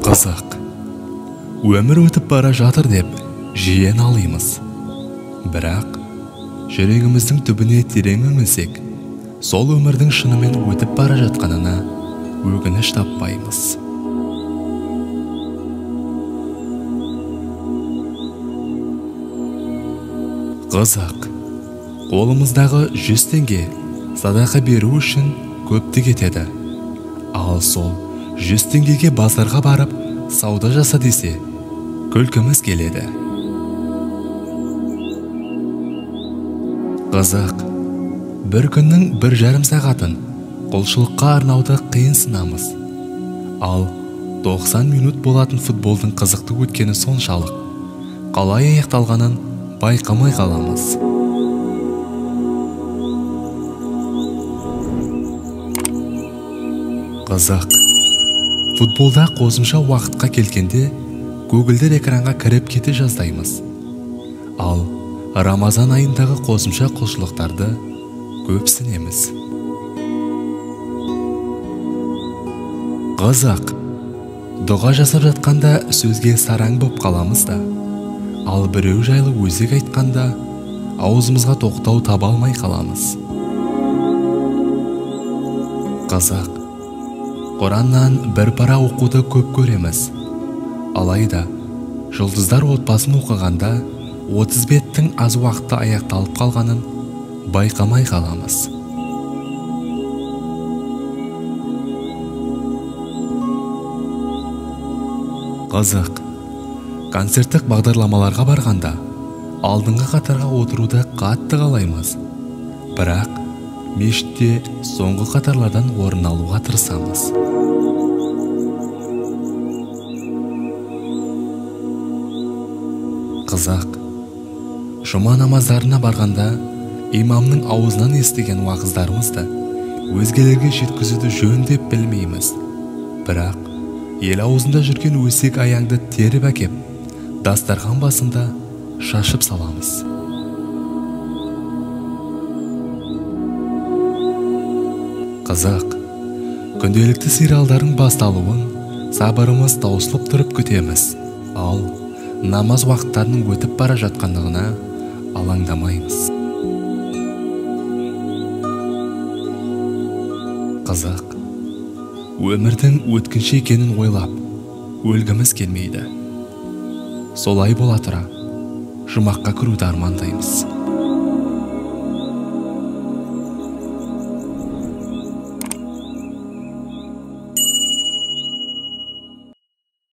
Қызық, өмір өтіп бара жатыр деп жиі налимыз. Бірақ жүрегіміздің түбіне терең үңілсек, сол өмірдің шынымен өтіп бара жатқанына өкініш таппаймыз. Қызық, қолымыздағы 100 теңге садақа беру үшін көпті кетеді. Ал сол 100 теңгеге базарға барып сауда жаса десе, күлкіміз келеді. Қызық, бір күннің 1,5 сағатын құлшылыққа арнауды қиын сынамыз. Ал 90 минут болатын футболдың қызықты өткені соншалық, қалай аяқталғанын байқамай қаламыз. Қызық, футболда қосымша уақытқа келгенде көгілдір экранға кіріп кете жаздаймыз. Ал Рамазан айындағы қосымша құлшылықтарды көпсінеміз. Қызық, дұға жасап жатқанда сөзге сараң боп қаламыз да, ал біреу жайлы өзек айтқанда аузымызға тоқтау таба алмай қаламыз. Қызық, Құраннан бір пара оқуды көп көреміз. Алайда, жұлдыздар отбасын оқығанда 30 беттің аз уақытта аяқталып қалғанын байқамай қаламыз. Қызық, концерттік бағдарламаларға барғанда алдыңғы қатарға отыруды қатты қалаймыз. Бірақ мешітте соңғы қатарлардан орын алуға тырысамыз. Қызық, жұма намаздарына барғанда имамның аузынан естіген уағыздарымызды өзгелерге жеткізуді жөн деп білмейміз. Бірақ ел аузында жүрген өсек аяңды теріп әкеп, дастархан басында шашып саламыз. Қызық, күнделікті сериалдардың басталуын сабырымыз таусылып тұрып күтеміз. Ал намаз уақыттарының өтіп бара жатқандығына алаңдамаймыз. Қызық, өмірдің өткінші екенін ойлап, өлгіміз келмейді. Солай бола тұра, жұмаққа кіруді армандаймыз.